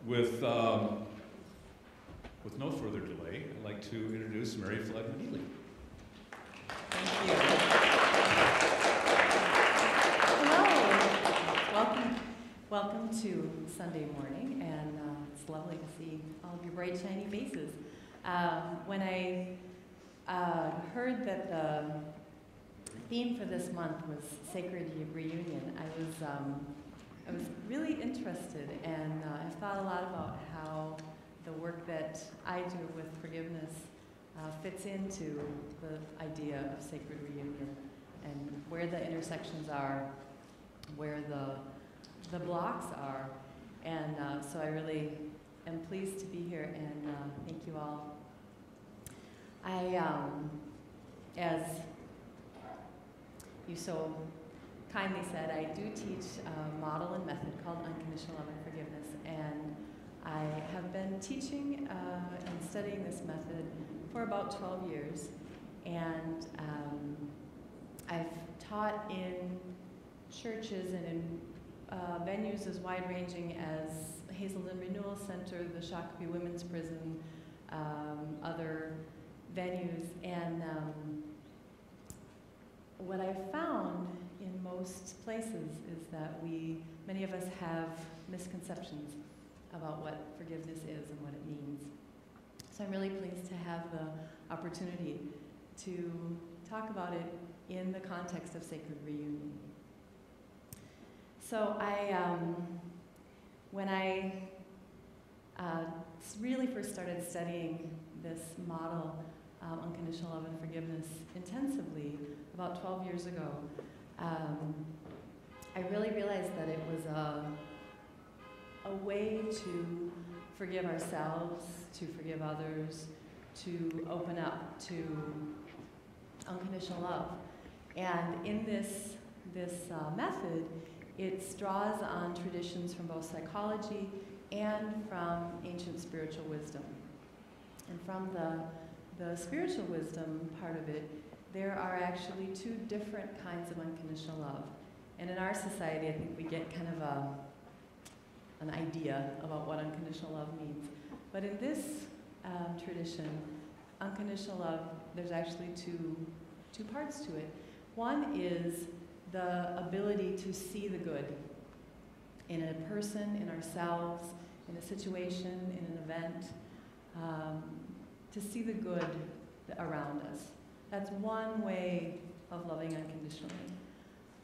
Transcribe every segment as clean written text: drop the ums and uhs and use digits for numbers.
With no further delay, I'd like to introduce Mary Flood Neely. Thank you. Hello. Welcome to Sunday morning, and it's lovely to see all of your bright, shiny faces. When I heard that the theme for this month was Sacred Reunion, I was really interested, and I've thought a lot about how the work that I do with forgiveness fits into the idea of sacred reunion and where the intersections are, where the blocks are. And so I really am pleased to be here, and thank you all. As you so kindly said, I do teach a model and method called Unconditional Love and Forgiveness, and I have been teaching and studying this method for about 12 years, and I've taught in churches and in venues as wide-ranging as Hazelden Renewal Center, the Shakopee Women's Prison, other venues, and what I've found in most places is that many of us have misconceptions about what forgiveness is and what it means. So I'm really pleased to have the opportunity to talk about it in the context of sacred reunion. So when I really first started studying this model, Unconditional Love and Forgiveness, intensively, about 12 years ago, I really realized that it was a way to forgive ourselves, to forgive others, to open up to unconditional love. And in this method, it draws on traditions from both psychology and from ancient spiritual wisdom. And from the spiritual wisdom part of it, there are actually two different kinds of unconditional love. And in our society, I think we get kind of an idea about what unconditional love means. But in this tradition, unconditional love, there's actually two parts to it. One is the ability to see the good in a person, in ourselves, in a situation, in an event, to see the good around us. That's one way of loving unconditionally.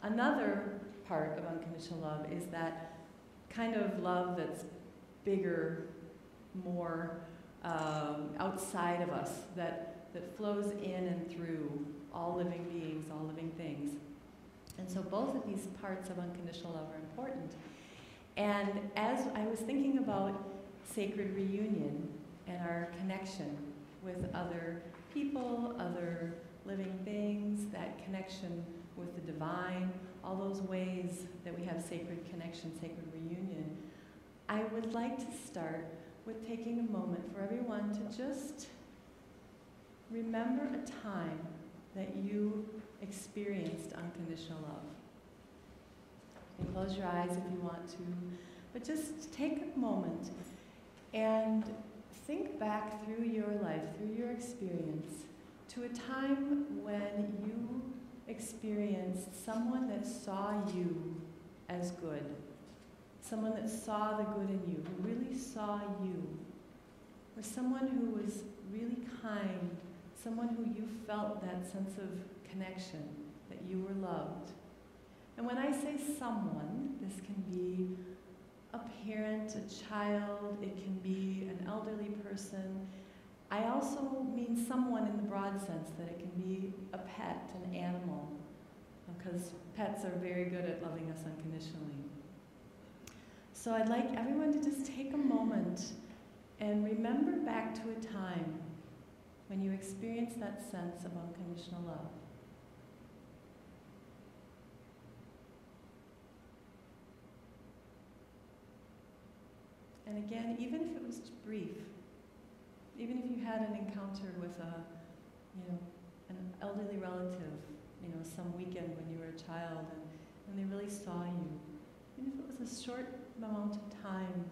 Another part of unconditional love is that kind of love that's bigger, more outside of us, that flows in and through all living beings, all living things. And so both of these parts of unconditional love are important. And as I was thinking about sacred reunion and our connection with other people, other living things, that connection with the divine, all those ways that we have sacred connection, sacred reunion, I would like to start with taking a moment for everyone to just remember a time that you experienced unconditional love. You can close your eyes if you want to, but just take a moment and think back through your life, through your experience, to a time when you experienced someone that saw you as good, someone that saw the good in you, who really saw you, or someone who was really kind, someone who you felt that sense of connection, that you were loved. And when I say someone, this can be a parent, a child, it can be an elderly person. I also mean someone in the broad sense, that it can be a pet, an animal, because pets are very good at loving us unconditionally. So I'd like everyone to just take a moment and remember back to a time when you experienced that sense of unconditional love. And again, even if it was brief, even if you had an encounter with an elderly relative, some weekend when you were a child and they really saw you, even if it was a short amount of time,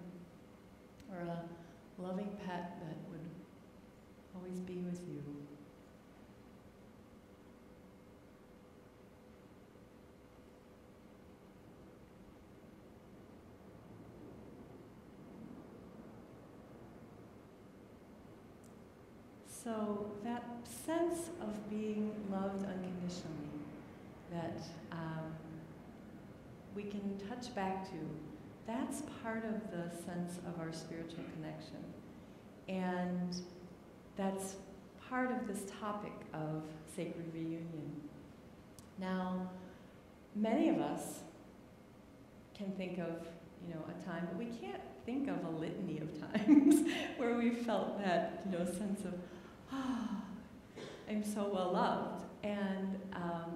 or a loving pet that would always be with you. So that sense of being loved unconditionally, that we can touch back to, that's part of the sense of our spiritual connection. And that's part of this topic of sacred reunion. Now, many of us can think of, a time, but we can't think of a litany of times where we felt that, sense of, I'm so well loved. And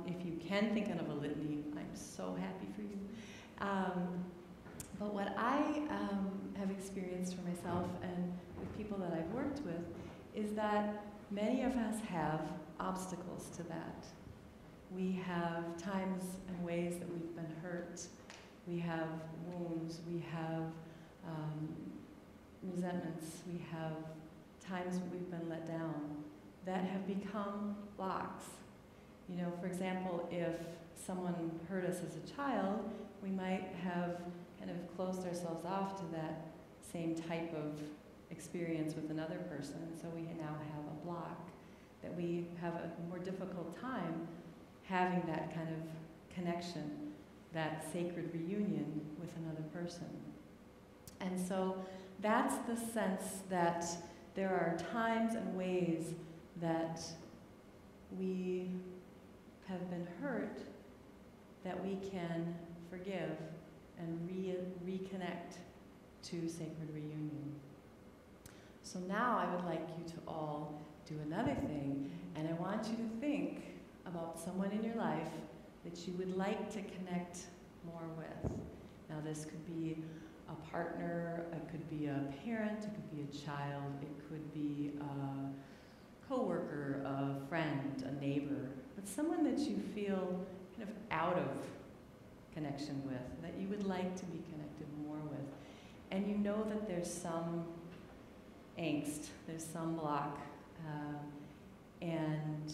if you can think of a litany, I'm so happy for you. But what I have experienced for myself and with people that I've worked with is that many of us have obstacles to that. We have times and ways that we've been hurt. We have wounds. We have resentments. We have times when we've been let down that have become blocks. For example, if someone hurt us as a child, we might have kind of closed ourselves off to that same type of experience with another person, so we now have a block that we have a more difficult time having that kind of connection, that sacred reunion with another person. And so that's the sense that there are times and ways that we have been hurt that we can forgive and reconnect to sacred reunion. So now I would like you to all do another thing, and I want you to think about someone in your life that you would like to connect more with. Now this could be a partner, it could be a parent, it could be a child, it could be a coworker, a friend, a neighbor, but someone that you feel kind of out of connection with, that you would like to be connected more with. And you know that there's some angst, there's some block, and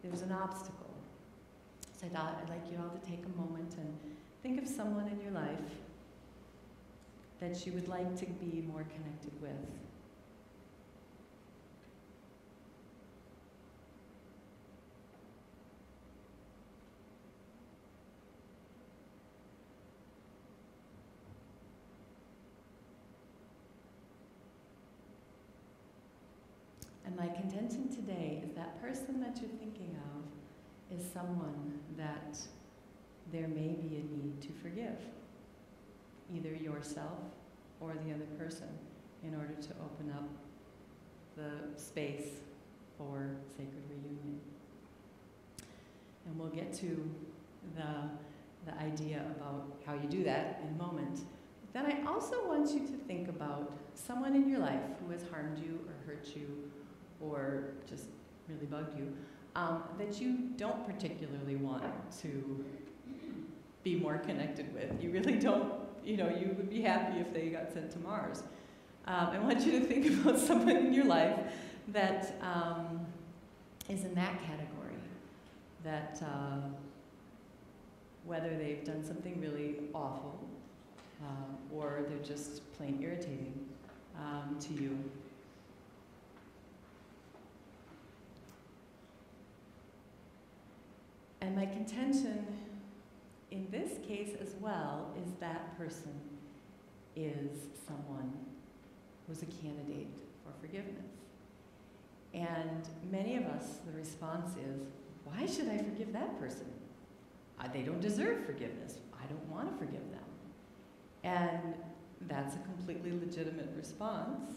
there's an obstacle. So I'd like you all to take a moment and think of someone in your life that you would like to be more connected with. And my contention today is that person that you're thinking of is someone that there may be a need to forgive, either yourself or the other person, in order to open up the space for sacred reunion. And we'll get to the idea about how you do that in a moment. Then I also want you to think about someone in your life who has harmed you or hurt you or just really bugged you, that you don't particularly want to be more connected with. You really don't, you would be happy if they got sent to Mars. I want you to think about someone in your life that is in that category, that whether they've done something really awful or they're just plain irritating to you. And my contention in this case as well is that person is someone who's a candidate for forgiveness. And many of us, the response is, why should I forgive that person? They don't deserve forgiveness. I don't want to forgive them. And that's a completely legitimate response.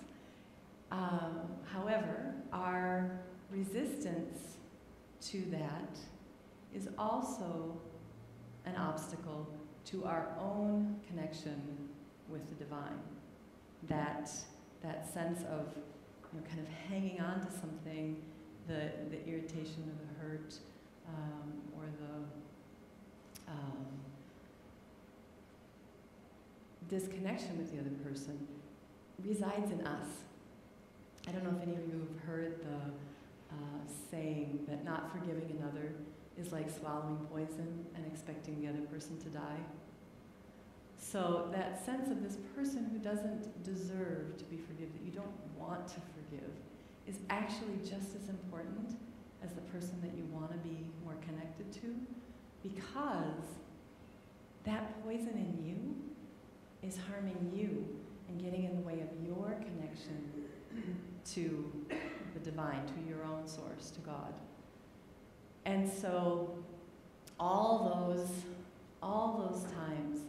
However, our resistance to that is also an obstacle to our own connection with the divine. That sense of kind of hanging on to something, the irritation or the hurt, or disconnection with the other person resides in us. I don't know if any of you have heard the saying that not forgiving another is like swallowing poison and expecting the other person to die. So that sense of this person who doesn't deserve to be forgiven, that you don't want to forgive, is actually just as important as the person that you want to be more connected to, because that poison in you is harming you and getting in the way of your connection to the divine, to your own source, to God. And so all those times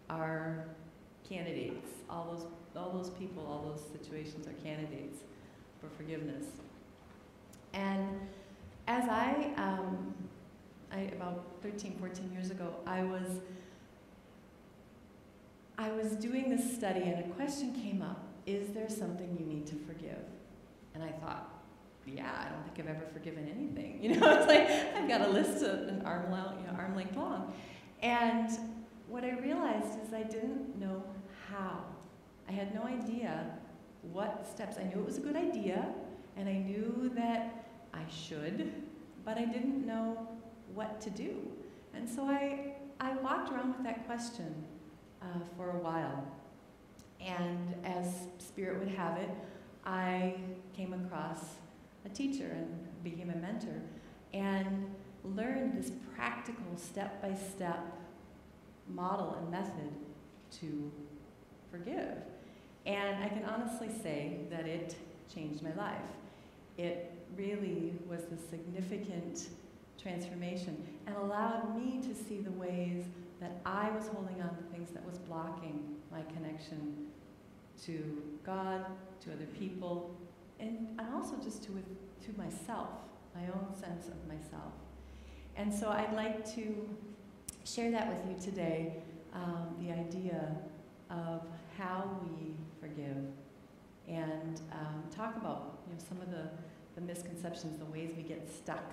are candidates. All those people, all those situations are candidates for forgiveness. And as I about 13, 14 years ago, I was doing this study and a question came up: is there something you need to forgive? And I thought, yeah, I don't think I've ever forgiven anything. You know, it's like I've got a list of an arm length long. And what I realized is I didn't know how. I had no idea what steps. I knew it was a good idea, and I knew that I should, but I didn't know what to do. And so I walked around with that question for a while. And as Spirit would have it, I came across a teacher and became a mentor and learned this practical step-by-step model and method to forgive. And I can honestly say that it changed my life. It really was a significant transformation and allowed me to see the ways that I was holding on to things that was blocking my connection to God, to other people, and also just to myself, my own sense of myself. And so I'd like to share that with you today, the idea of how we forgive, and talk about some of the misconceptions, the ways we get stuck.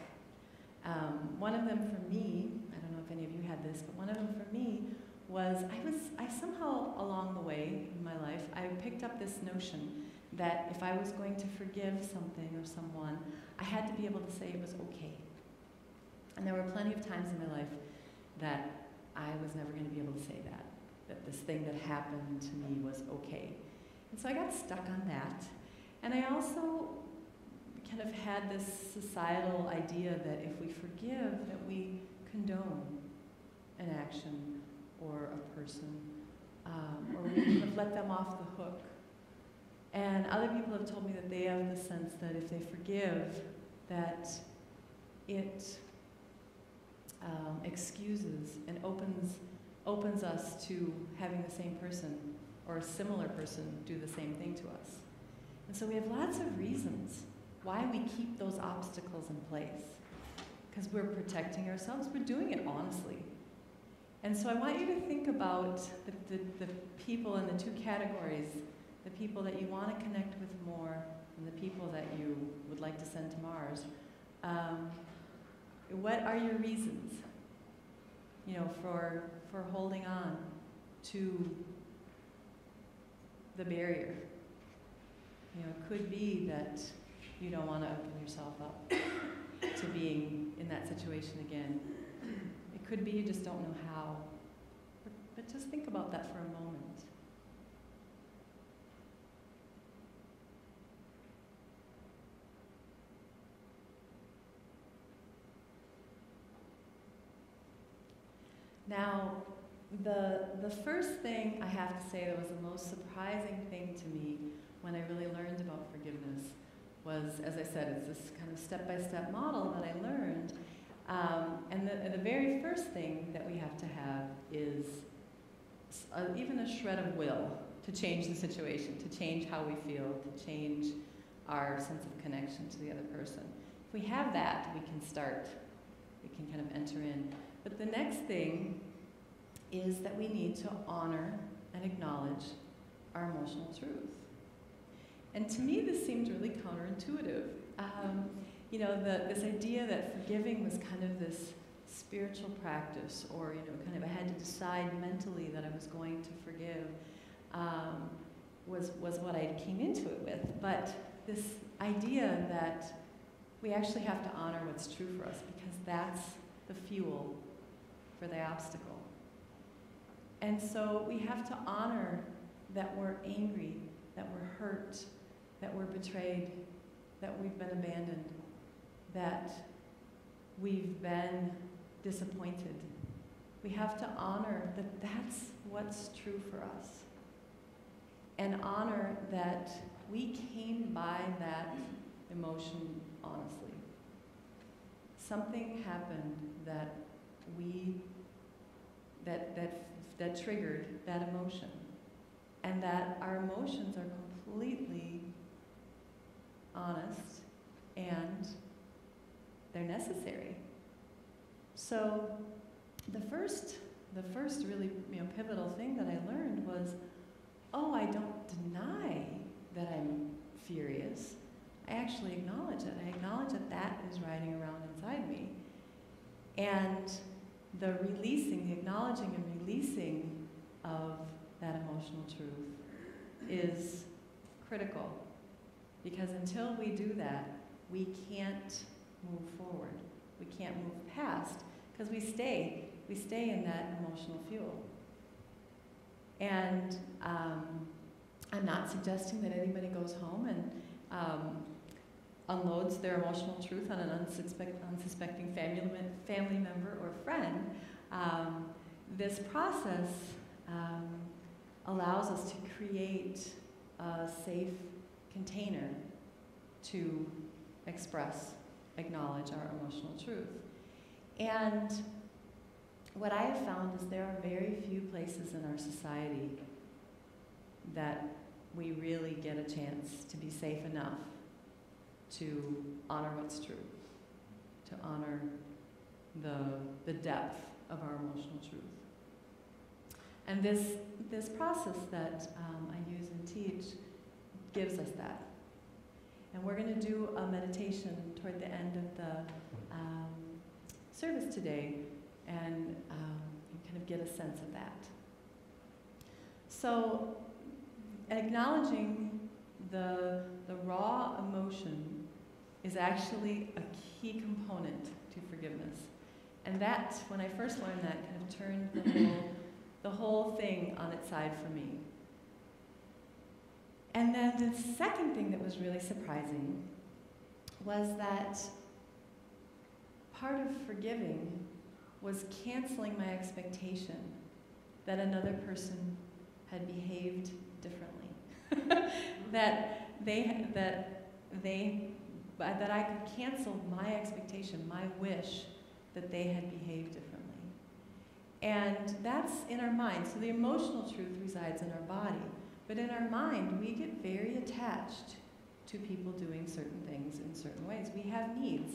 One of them for me, I don't know if any of you had this, but one of them for me was I somehow along the way in my life, I picked up this notion that if I was going to forgive something or someone, I had to be able to say it was okay. And there were plenty of times in my life that I was never going to be able to say that this thing that happened to me was okay. And so I got stuck on that. And I also kind of had this societal idea that if we forgive, that we condone an action or a person, or we kind of let them off the hook. And other people have told me that they have the sense that if they forgive, that it excuses and opens us to having the same person or a similar person do the same thing to us. And so we have lots of reasons why we keep those obstacles in place. Because we're protecting ourselves, we're doing it honestly. And so I want you to think about the people in the two categories, the people that you want to connect with more and the people that you would like to send to Mars. What are your reasons, for holding on to the barrier? It could be that you don't want to open yourself up to being in that situation again. It could be you just don't know how. But just think about that for a moment. Now, the first thing I have to say that was the most surprising thing to me when I really learned about forgiveness was, as I said, it's this kind of step-by-step model that I learned. And the very first thing that we have to have is even a shred of will to change the situation, to change how we feel, to change our sense of connection to the other person. If we have that, we can start. We can kind of enter in. But the next thing is that we need to honor and acknowledge our emotional truth. And to me, this seemed really counterintuitive. This idea that forgiving was kind of this spiritual practice, or kind of I had to decide mentally that I was going to forgive, was what I came into it with. But this idea that we actually have to honor what's true for us, because that's the fuel for the obstacle. And so we have to honor that we're angry, that we're hurt, that we're betrayed, that we've been abandoned, that we've been disappointed. We have to honor that that's what's true for us. And honor that we came by that emotion honestly. Something happened that that triggered that emotion. And that our emotions are completely honest, and they're necessary. So the first really pivotal thing that I learned was, I don't deny that I'm furious. I actually acknowledge it. I acknowledge that that is riding around inside me. And the acknowledging and releasing of that emotional truth is critical. Because until we do that, we can't move forward. We can't move past, because we stay in that emotional fuel. And I'm not suggesting that anybody goes home and unloads their emotional truth on an unsuspecting family member or friend. This process allows us to create a safe container to express, acknowledge our emotional truth. And what I have found is there are very few places in our society that we really get a chance to be safe enough to honor what's true, to honor the depth of our emotional truth. And this process that I use and teach gives us that. And we're going to do a meditation toward the end of the service today, and you kind of get a sense of that. So, acknowledging the raw emotion is actually a key component to forgiveness. And that, when I first learned that, kind of turned the whole thing on its side for me. And then the second thing that was really surprising was that part of forgiving was canceling my expectation that another person had behaved differently. that I could cancel my expectation, my wish that they had behaved differently. And that's in our mind. So the emotional truth resides in our body. But in our mind, we get very attached to people doing certain things in certain ways. We have needs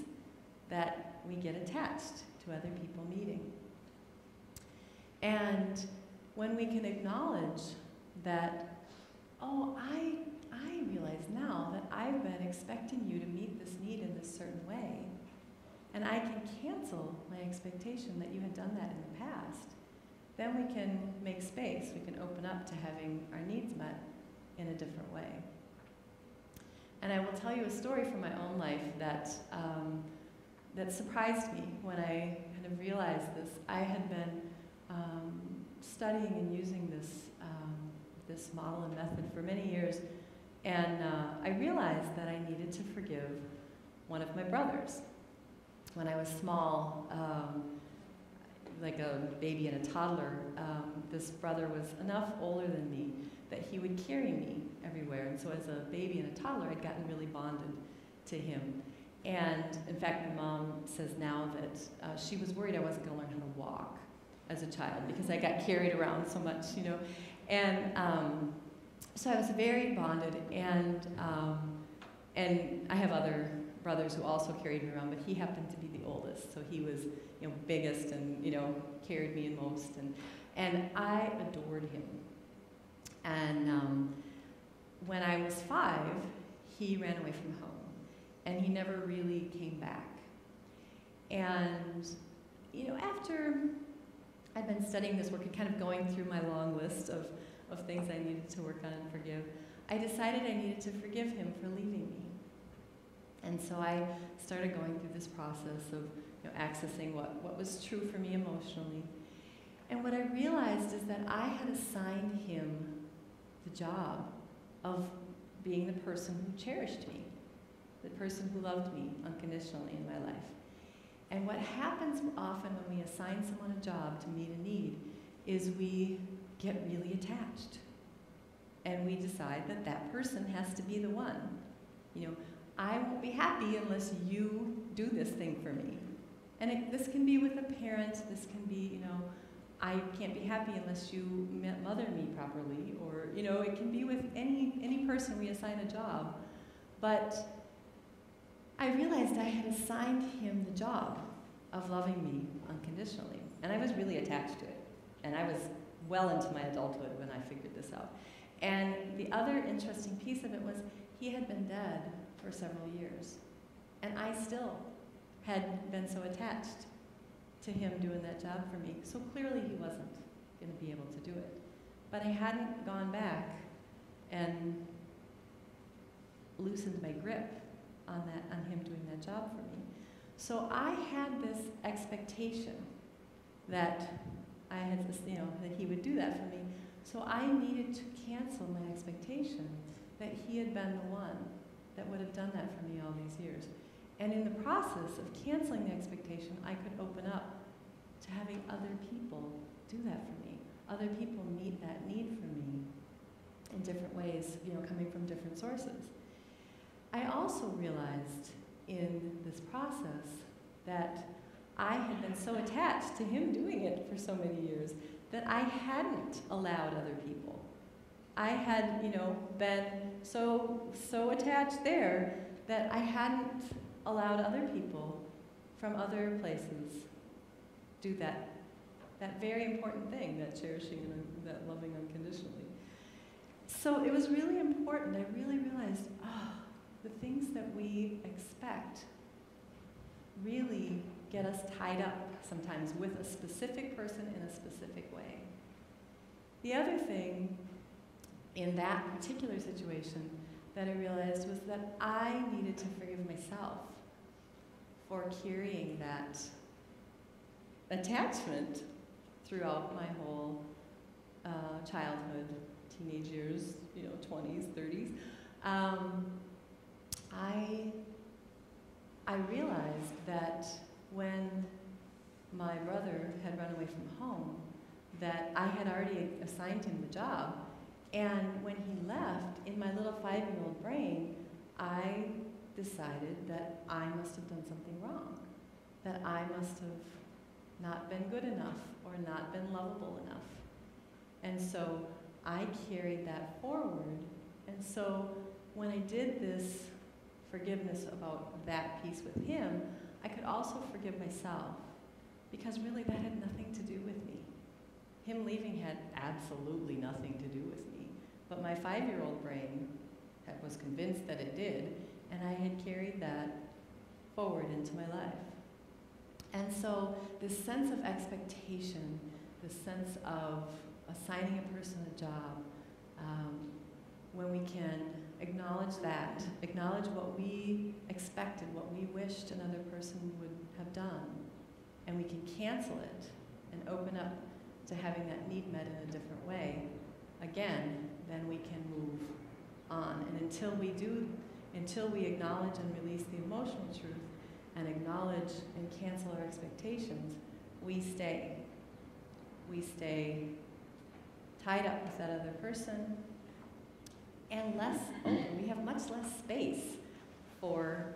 that we get attached to other people meeting. And when we can acknowledge that, I realize now that I've been expecting you to meet this need in this certain way, and I can cancel my expectation that you had done that in the past, then we can make space. We can open up to having our needs met in a different way. And I will tell you a story from my own life that surprised me when I kind of realized this. I had been studying and using this model and method for many years, and I realized that I needed to forgive one of my brothers. When I was small, like a baby and a toddler, this brother was enough older than me that he would carry me everywhere. And so as a baby and a toddler, I'd gotten really bonded to him. And in fact, my mom says now that she was worried I wasn't going to learn how to walk as a child because I got carried around so much, And so I was very bonded, and I have other brothers who also carried me around, but he happened to be the oldest, so he was, biggest and, carried me in most, and I adored him. And when I was 5, he ran away from home, and he never really came back. And after I'd been studying this work and kind of going through my long list of things I needed to work on and forgive, I decided I needed to forgive him for leaving me. And so I started going through this process of accessing what was true for me emotionally. And what I realized is that I had assigned him the job of being the person who cherished me, the person who loved me unconditionally in my life. And what happens often when we assign someone a job to meet a need is we get really attached. And we decide that that person has to be the one. I won't be happy unless you do this thing for me. And this can be with a parent, this can be, I can't be happy unless you mother me properly, or, it can be with any person we assign a job. But I realized I had assigned him the job of loving me unconditionally. And I was really attached to it. And I was well into my adulthood when I figured this out. And the other interesting piece of it was he had been dead for several years. And I still had been so attached to him doing that job for me. So clearly he wasn't going to be able to do it. But I hadn't gone back and loosened my grip on him doing that job for me. So I had this expectation that that he would do that for me. So I needed to cancel my expectation that he had been the one that would have done that for me all these years. And in the process of canceling the expectation, I could open up to having other people do that for me. Other people meet that need for me in different ways, coming from different sources. I also realized in this process that I had been so attached to him doing it for so many years that I hadn't allowed other people. I had, been so attached there that I hadn't allowed other people from other places do that very important thing, that cherishing and that loving unconditionally. So it was really important. I really realized, the things that we expect really get us tied up sometimes with a specific person in a specific way. The other thing in that particular situation that I realized was that I needed to forgive myself for carrying that attachment throughout my whole childhood, teenage years, 20s, 30s. I realized that when my brother had run away from home, that I had already assigned him the job. And when he left, in my little 5-year-old brain, I decided that I must have done something wrong, that I must have not been good enough or not been lovable enough. And so I carried that forward. And so when I did this forgiveness about that piece with him, I could also forgive myself, because really that had nothing to do with me. Him leaving had absolutely nothing to do with me. But my 5-year-old brain was convinced that it did, and I had carried that forward into my life. And so this sense of expectation, this sense of assigning a person a job, when we can acknowledge that, acknowledge what we expected, what we wished another person would have done, and we can cancel it and open up to having that need met in a different way, again, then we can move on. And until we acknowledge and release the emotional truth and acknowledge and cancel our expectations, we stay. We stay tied up with that other person and less open. We have much less space for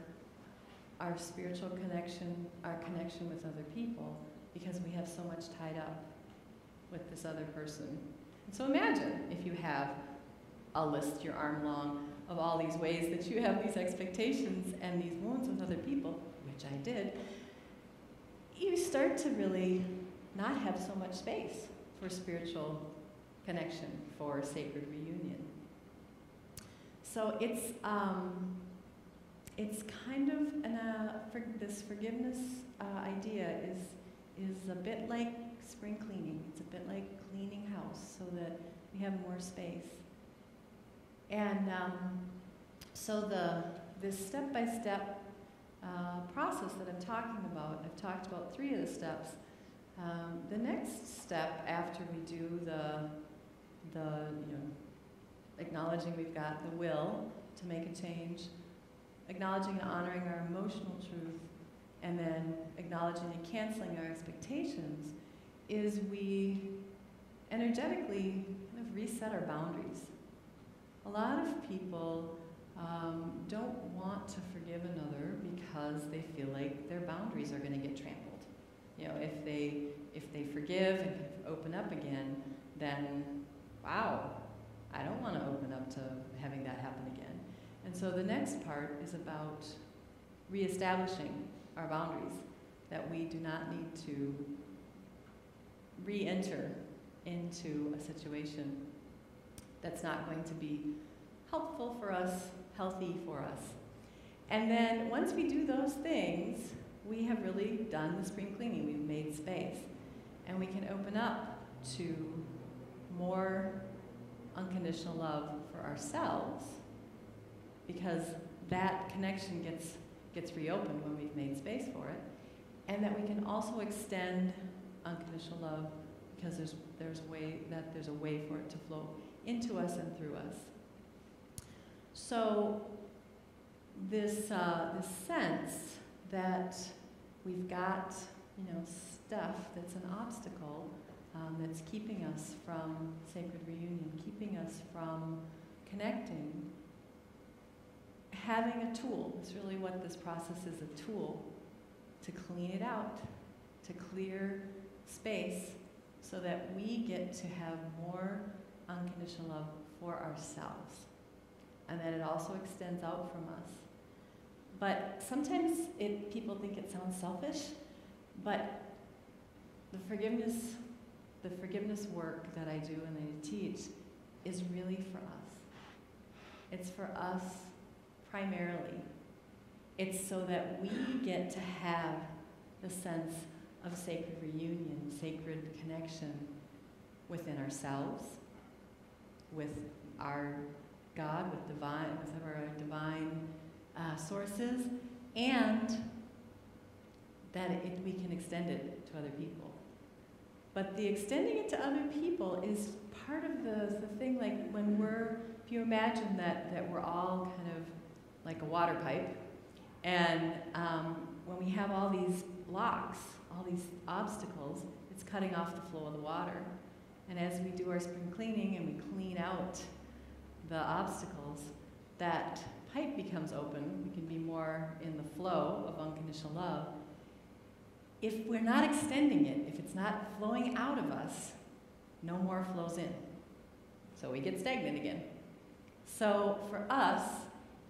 our spiritual connection, our connection with other people, because we have so much tied up with this other person. And so imagine if you have a list your arm long of all these ways that you have these expectations and these wounds with other people, which I did, you start to really not have so much space for spiritual connection, for sacred reunion. So it's kind of this forgiveness idea is a bit like spring cleaning. It's a bit like cleaning house so that we have more space. And so this step-by-step process that I'm talking about, I've talked about 3 of the steps. The next step after we do the acknowledging we've got the will to make a change, acknowledging and honoring our emotional truth, and then acknowledging and canceling our expectations, is we energetically kind of reset our boundaries. A lot of people don't want to forgive another because they feel like their boundaries are going to get trampled. You know, if they forgive and open up again, then wow, I don't want to open up to having that happen again. And so the next part is about reestablishing our boundaries, that we do not need to re-enter into a situation that's not going to be helpful for us, healthy for us. And then once we do those things, we have really done the spring cleaning. We've made space. And we can open up to more unconditional love for ourselves, because that connection gets reopened when we've made space for it. And that we can also extend unconditional love because there's a way for it to flow into us and through us. So this sense that we've got, stuff that's an obstacle that's keeping us from sacred reunion, keeping us from connecting, having a tool is really what this process is, a tool to clean it out, to clear space so that we get to have more unconditional love for ourselves, and that it also extends out from us. But sometimes people think it sounds selfish, but the forgiveness work that I do and I teach is really for us. It's for us primarily. It's so that we get to have the sense of sacred reunion, sacred connection within ourselves, with our God, with our divine sources, and that we can extend it to other people. But the extending it to other people is part of the thing, like when if you imagine that we're all kind of like a water pipe, and when we have all these blocks, all these obstacles, it's cutting off the flow of the water. And as we do our spring cleaning and we clean out the obstacles, that pipe becomes open. We can be more in the flow of unconditional love. If we're not extending it, if it's not flowing out of us, no more flows in. So we get stagnant again. So for us,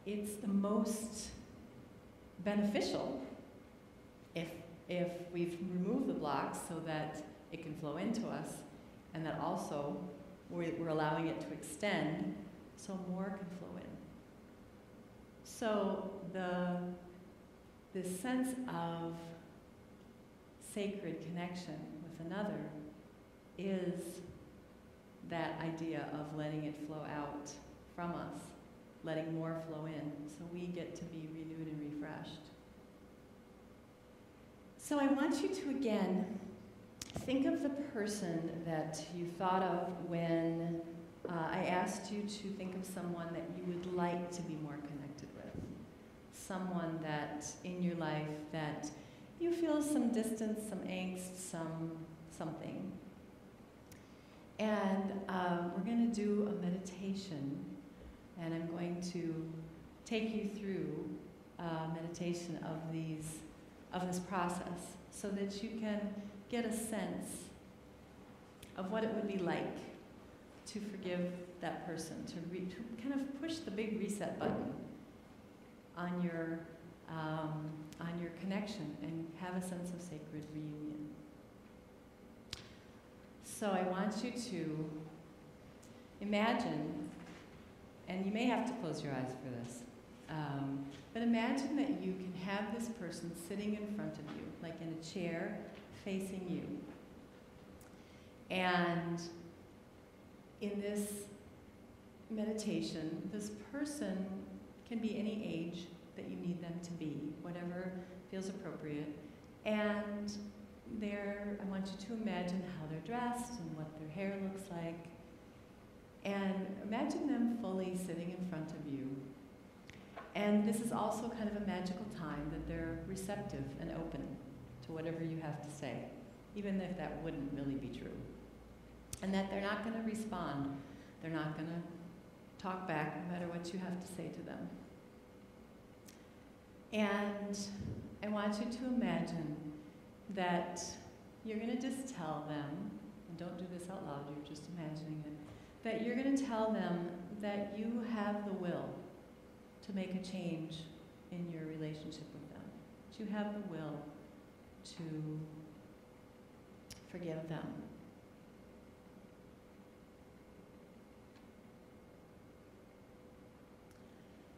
it's the most beneficial if we've removed the blocks so that it can flow into us, and that also we're allowing it to extend so more can flow in. So this sense of sacred connection with another is that idea of letting it flow out from us, letting more flow in, so we get to be renewed and refreshed. So I want you to, again, think of the person that you thought of when I asked you to think of someone that you would like to be more connected with. Someone that in your life that you feel some distance, some angst, something. And we're going to do a meditation, and I'm going to take you through a meditation of this process so that you can get a sense of what it would be like to forgive that person, to kind of push the big reset button on your connection and have a sense of sacred reunion. So I want you to imagine, and you may have to close your eyes for this, but imagine that you can have this person sitting in front of you, like in a chair, facing you. And in this meditation, this person can be any age that you need them to be, whatever feels appropriate. And I want you to imagine how they're dressed and what their hair looks like. And imagine them fully sitting in front of you. And this is also kind of a magical time that they're receptive and open to whatever you have to say, even if that wouldn't really be true. And that they're not going to respond. They're not going to talk back no matter what you have to say to them. And I want you to imagine that you're going to just tell them, and don't do this out loud, you're just imagining it, that you're going to tell them that you have the will to make a change in your relationship with them. That you have the will to forgive them.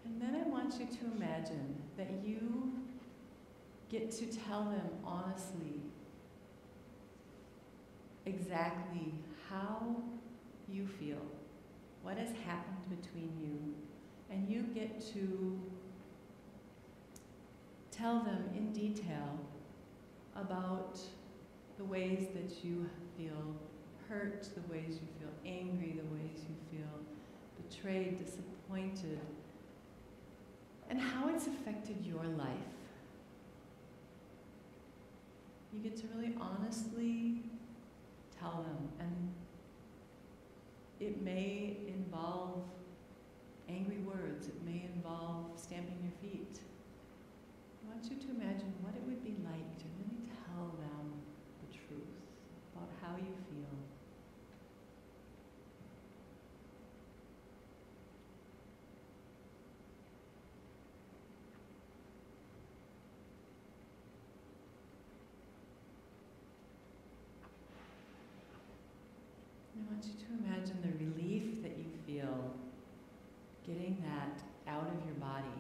And then I want you to imagine that you get to tell them honestly exactly how you feel, what has happened between you, and you get to tell them in detail about the ways that you feel hurt, the ways you feel angry, the ways you feel betrayed, disappointed, and how it's affected your life. You get to really honestly tell them, and it may involve angry words, it may involve stamping your feet. I want you to imagine what it would be like to really tell them the truth about how you feel. I want you to imagine the relief that you feel getting that out of your body,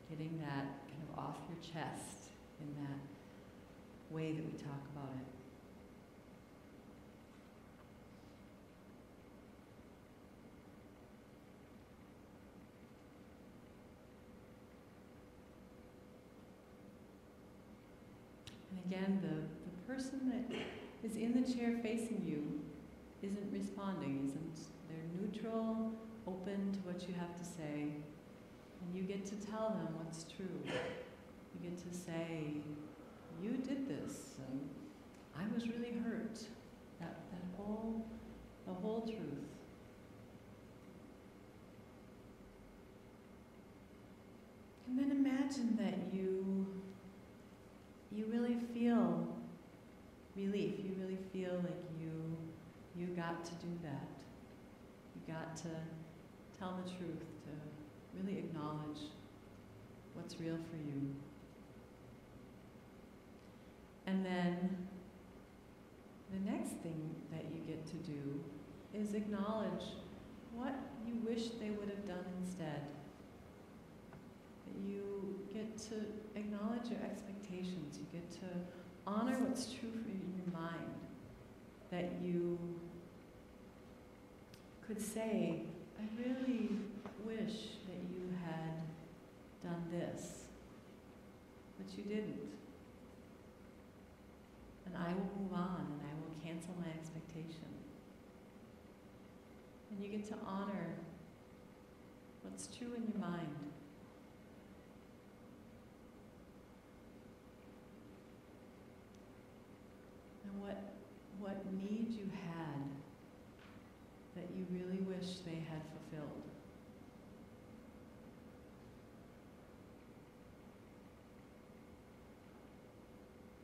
getting that kind of off your chest in that way that we talk about it. And again, the person that is in the chair facing you isn't responding, they're neutral, open to what you have to say, and you get to tell them what's true. You get to say, you did this, and I was really hurt. The whole truth. And then imagine that you really feel relief. You really feel like you got to do that. You got to tell the truth, to really acknowledge what's real for you. And then the next thing that you get to do is acknowledge what you wish they would have done instead. That you get to acknowledge your expectations. You get to honor what's true for you in your mind. That you could say, I really wish that you had done this, but you didn't. And I will move on, and I will cancel my expectation. And you get to honor what's true in your mind. And what need you had that you really wish they had fulfilled.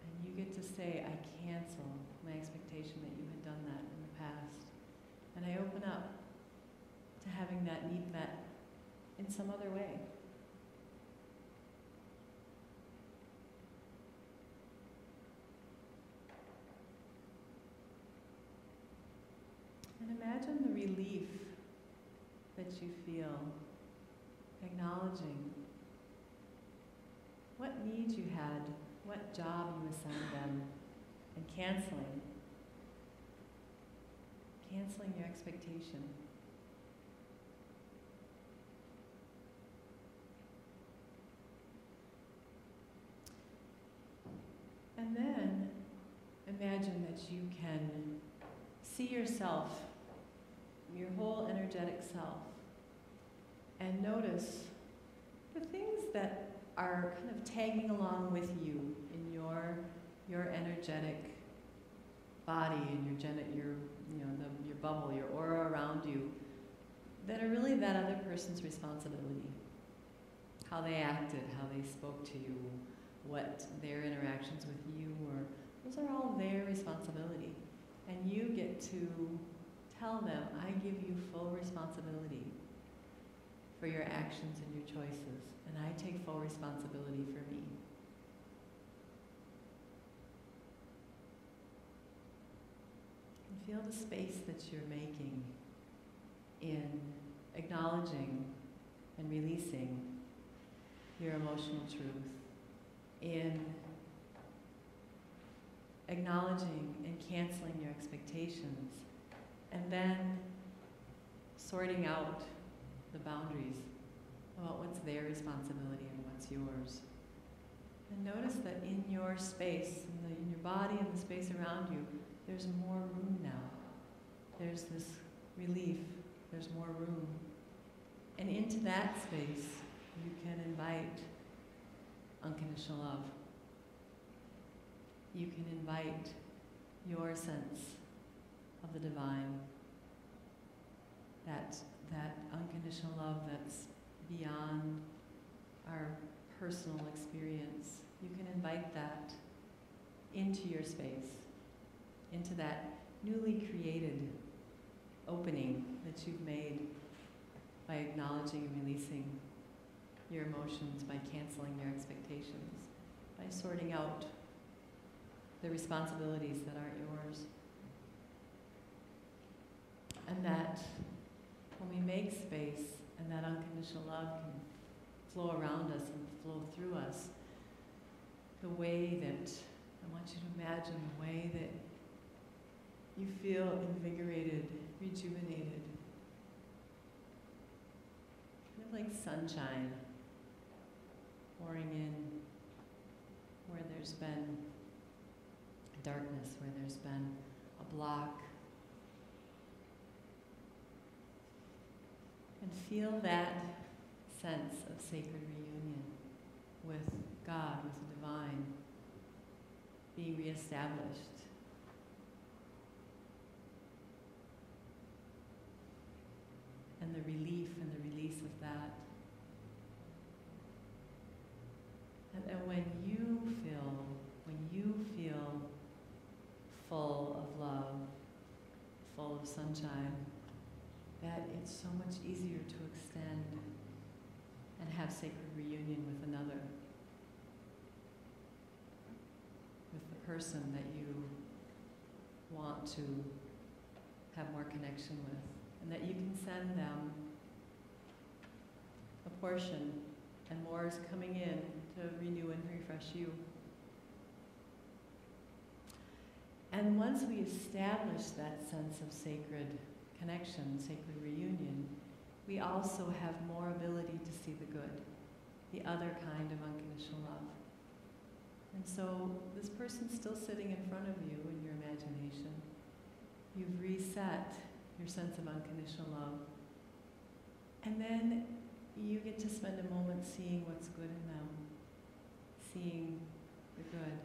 And you get to say, I cancel my expectation that you had done that in the past. And I open up to having that need met in some other way. And imagine the relief that you feel, acknowledging what needs you had, what job you assigned them, and canceling your expectation. And then imagine that you can see yourself, your whole energetic self, and notice the things that are kind of tagging along with you in your energetic body and your bubble, your aura around you, that are really that other person's responsibility. How they acted, how they spoke to you, what their interactions with you were, those are all their responsibility. And you get to tell them, I give you full responsibility for your actions and your choices, and I take full responsibility for me. And feel the space that you're making in acknowledging and releasing your emotional truth, in acknowledging and canceling your expectations, and then sorting out the boundaries about what's their responsibility and what's yours. And notice that in your space, in your body and the space around you, there's more room now. There's this relief, there's more room. And into that space, you can invite unconditional love. You can invite your sense of the divine, that unconditional love that's beyond our personal experience. You can invite that into your space, into that newly created opening that you've made by acknowledging and releasing your emotions, by canceling your expectations, by sorting out the responsibilities that aren't yours. And that when we make space and that unconditional love can flow around us and flow through us, the way that, I want you to imagine the way that you feel invigorated, rejuvenated, kind of like sunshine pouring in where there's been darkness, where there's been a block. And feel that sense of sacred reunion with God, with the divine, being reestablished. And the relief and the release of that. And when you feel full of love, full of sunshine, that it's so much easier to extend and have sacred reunion with another, with the person that you want to have more connection with, and that you can send them a portion, and more is coming in to renew and refresh you. And once we establish that sense of sacred connection, sacred reunion, we also have more ability to see the good, the other kind of unconditional love. And so this person's still sitting in front of you in your imagination. You've reset your sense of unconditional love. And then you get to spend a moment seeing what's good in them, seeing the good,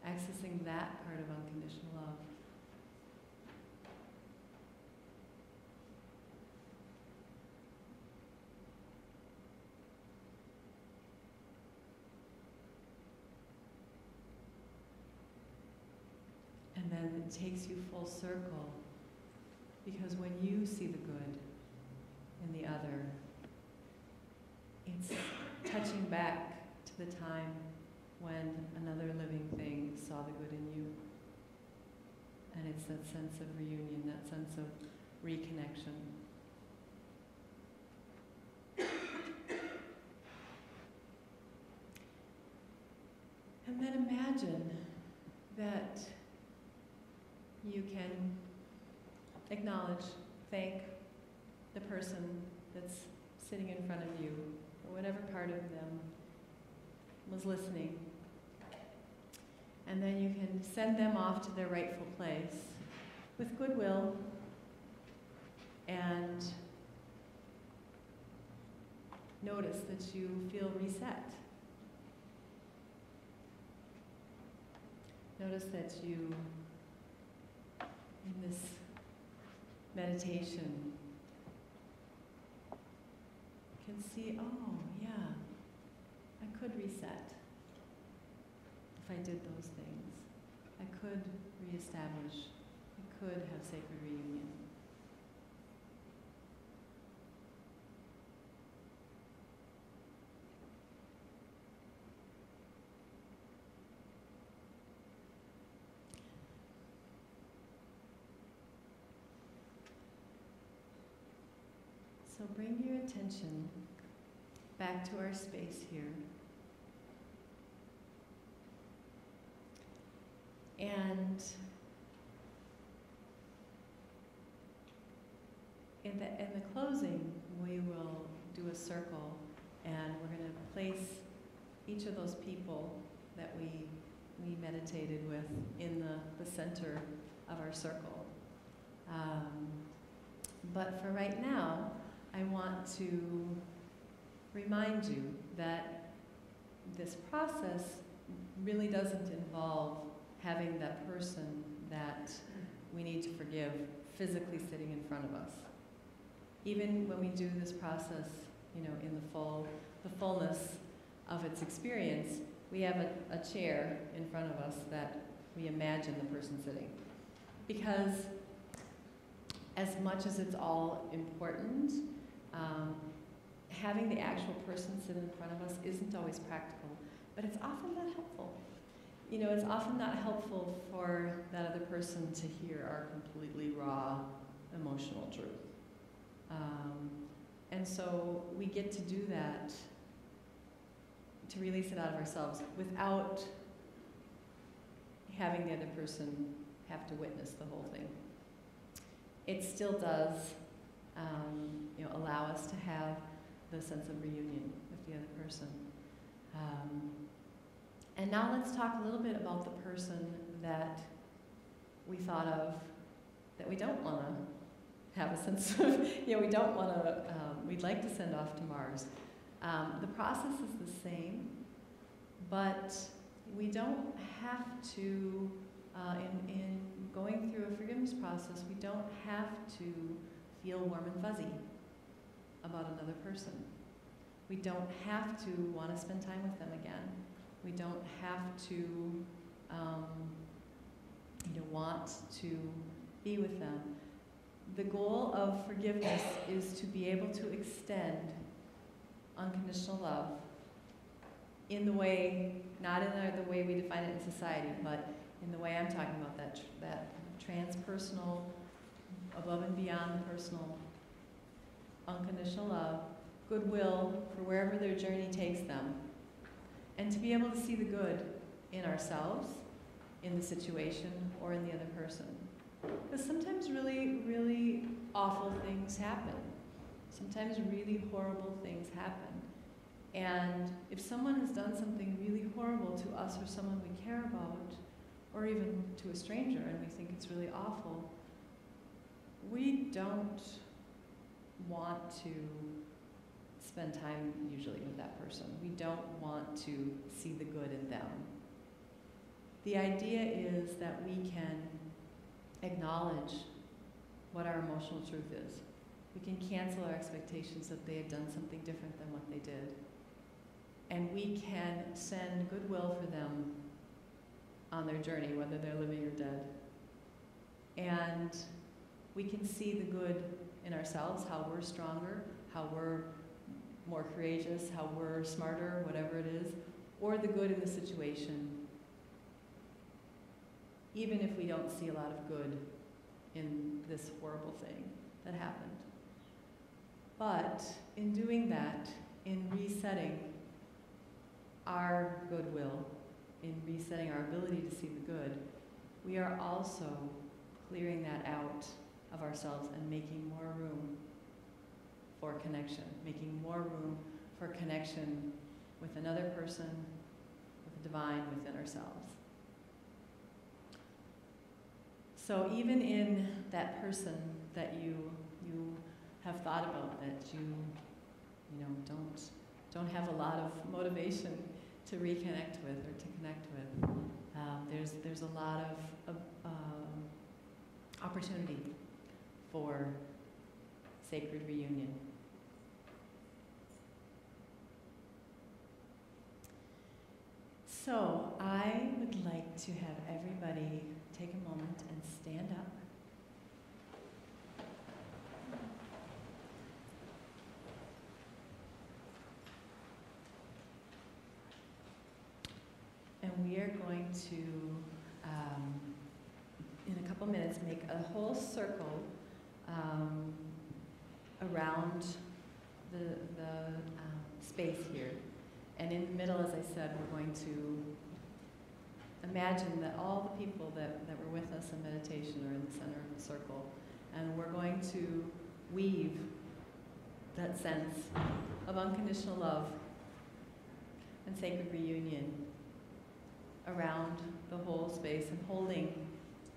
accessing that part of unconditional love. And then it takes you full circle, because when you see the good in the other, it's touching back to the time when another living thing saw the good in you. And it's that sense of reunion, that sense of reconnection. And then imagine that you can acknowledge, thank the person that's sitting in front of you, or whatever part of them was listening. And then you can send them off to their rightful place with goodwill and notice that you feel reset. Notice that you, in this meditation, can see, oh, yeah, I could reset if I did those things. I could reestablish. I could have sacred reunion. So bring your attention back to our space here. And in the closing, we will do a circle, and we're going to place each of those people that we meditated with in the center of our circle. But for right now, I want to remind you that this process really doesn't involve having that person that we need to forgive physically sitting in front of us. Even when we do this process, in the fullness of its experience, we have a chair in front of us that we imagine the person sitting. Because as much as it's all important, having the actual person sit in front of us isn't always practical, but it's often not helpful. It's often not helpful for that other person to hear our completely raw emotional truth. And so we get to do that, to release it out of ourselves without having the other person have to witness the whole thing. It still does allow us to have the sense of reunion with the other person. And now let's talk a little bit about the person that we thought of that we don't want to have a sense of, we don't want to, we'd like to send off to Mars. The process is the same, but we don't have to, in going through a forgiveness process, we don't have to feel warm and fuzzy about another person. We don't have to want to spend time with them again. We don't have to, want to be with them. The goal of forgiveness is to be able to extend unconditional love in the way, not in the way we define it in society, but in the way I'm talking about, that transpersonal, above and beyond the personal, unconditional love, goodwill for wherever their journey takes them, and to be able to see the good in ourselves, in the situation, or in the other person. Because sometimes really, really awful things happen. Sometimes really horrible things happen. And if someone has done something really horrible to us or someone we care about, or even to a stranger, and we think it's really awful, we don't want to spend time usually with that person. We don't want to see the good in them. The idea is that we can acknowledge what our emotional truth is. We can cancel our expectations that they had done something different than what they did. And we can send goodwill for them on their journey, whether they're living or dead. And we can see the good in ourselves, how we're stronger, how we're more courageous, how we're smarter, whatever it is, or the good in the situation, even if we don't see a lot of good in this horrible thing that happened. But in doing that, in resetting our goodwill, in resetting our ability to see the good, we are also clearing that out of ourselves and making more room for connection, making more room for connection with another person, with the divine within ourselves. So even in that person that you have thought about, that you don't have a lot of motivation to reconnect with or to connect with, there's a lot of opportunity for sacred reunion. So I would like to have everybody take a moment and stand up. And we are going to, in a couple minutes, make a whole circle around the space here. And in the middle, as I said, we're going to imagine that all the people that were with us in meditation are in the center of the circle. And we're going to weave that sense of unconditional love and sacred reunion around the whole space and holding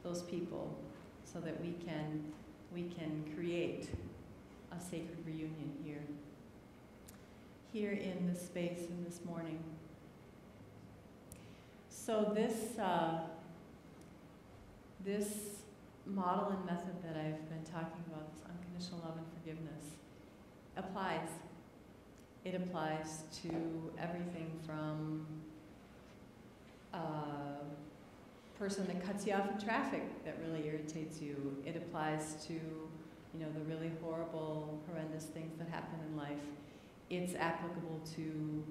those people so that we can create a sacred reunion here in this space in this morning. So this model and method that I've been talking about, this unconditional love and forgiveness, applies. It applies to everything from a person that cuts you off in traffic that really irritates you. It applies to, the really horrible, horrendous things that happen in life. It's applicable to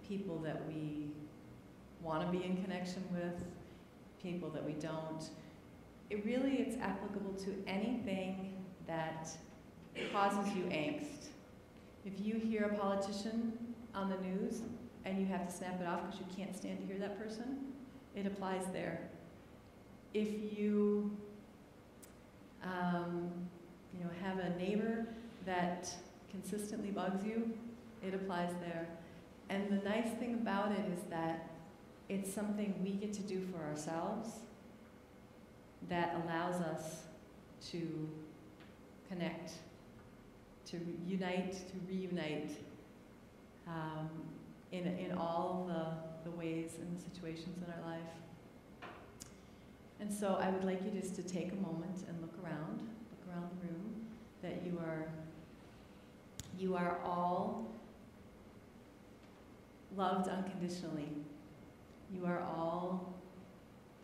people that we want to be in connection with, people that we don't. It's applicable to anything that causes you angst. If you hear a politician on the news and you have to snap it off because you can't stand to hear that person, it applies there. If you have a neighbor that consistently bugs you, it applies there. And the nice thing about it is that it's something we get to do for ourselves that allows us to connect, to unite, to reunite in all the ways and the situations in our life. And so I would like you just to take a moment and look around the room, that you are all loved unconditionally. You are all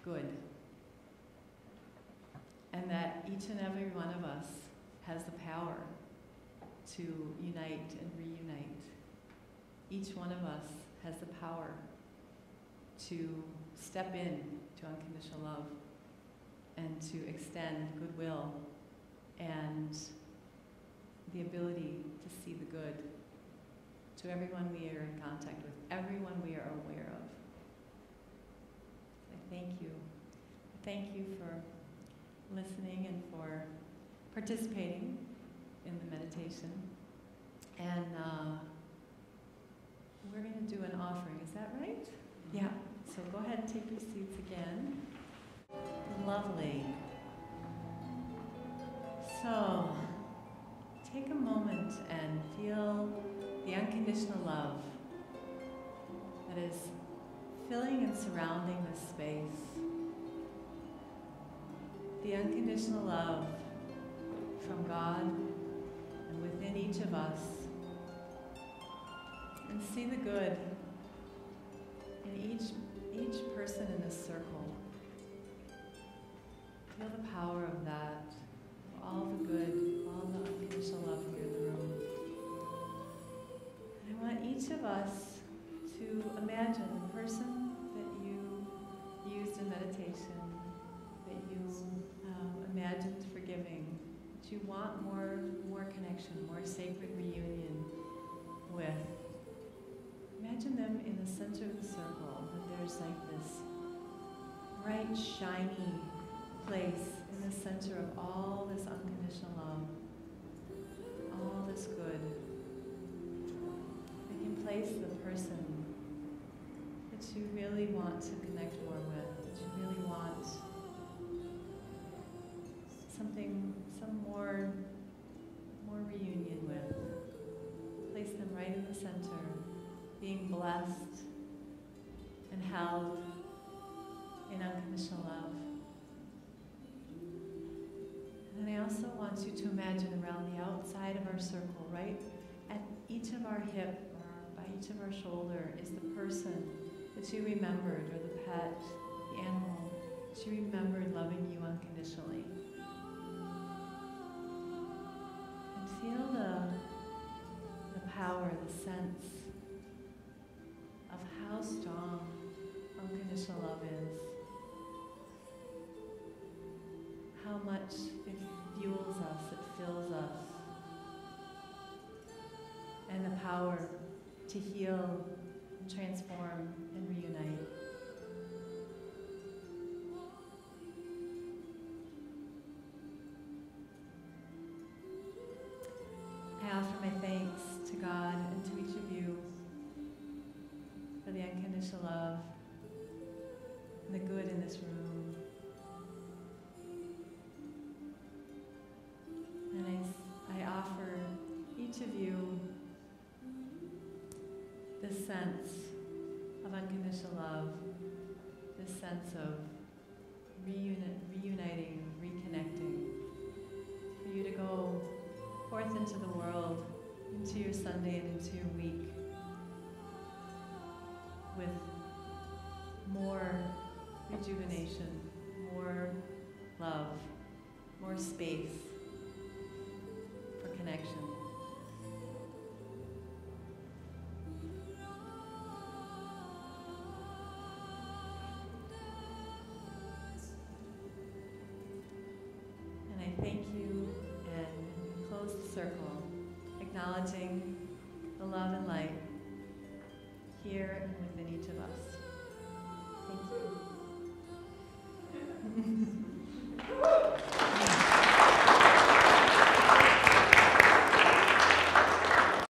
good. And that each and every one of us has the power to unite and reunite. Each one of us has the power to step in to unconditional love and to extend goodwill and the ability to see the good to everyone we are in contact with, everyone we are aware of. I thank you. Thank you for listening and for participating in the meditation. And we're going to do an offering. Is that right? Yeah. So go ahead and take your seats again. Lovely. So take a moment and feel the unconditional love that is filling and surrounding this space. The unconditional love from God and within each of us. And see the good in each person in this circle. Feel the power of that, all the good, all the unconditional love here in the room. And I want each of us to imagine the person that you used in meditation, that you imagined forgiving, that you want more connection, more sacred reunion with. Imagine them in the center of the circle, that there's like this bright, shiny place in the center of all this unconditional love, all this good. We can place the person that you really want to connect more with, that you really want some more reunion with. Place them right in the center, being blessed and held in unconditional love. And I also want you to imagine around the outside of our circle, right at each of our hip, or by each of our shoulder, is the person that you remembered, or the pet, the animal that you remembered loving you unconditionally. And feel the power, the sense of how strong unconditional love is. How much it fuels us, it fills us. And the power to heal, transform, and reunite. I offer my thanks to God and to each of you for the unconditional love and the good in this room. And I offer each of you this sense of unconditional love, this sense of reuniting, reconnecting, for you to go forth into the world, into your Sunday and into your week with more rejuvenation, more love, more space for connection. And I thank you and close the circle, acknowledging the love and light here and within each of us. Thank you.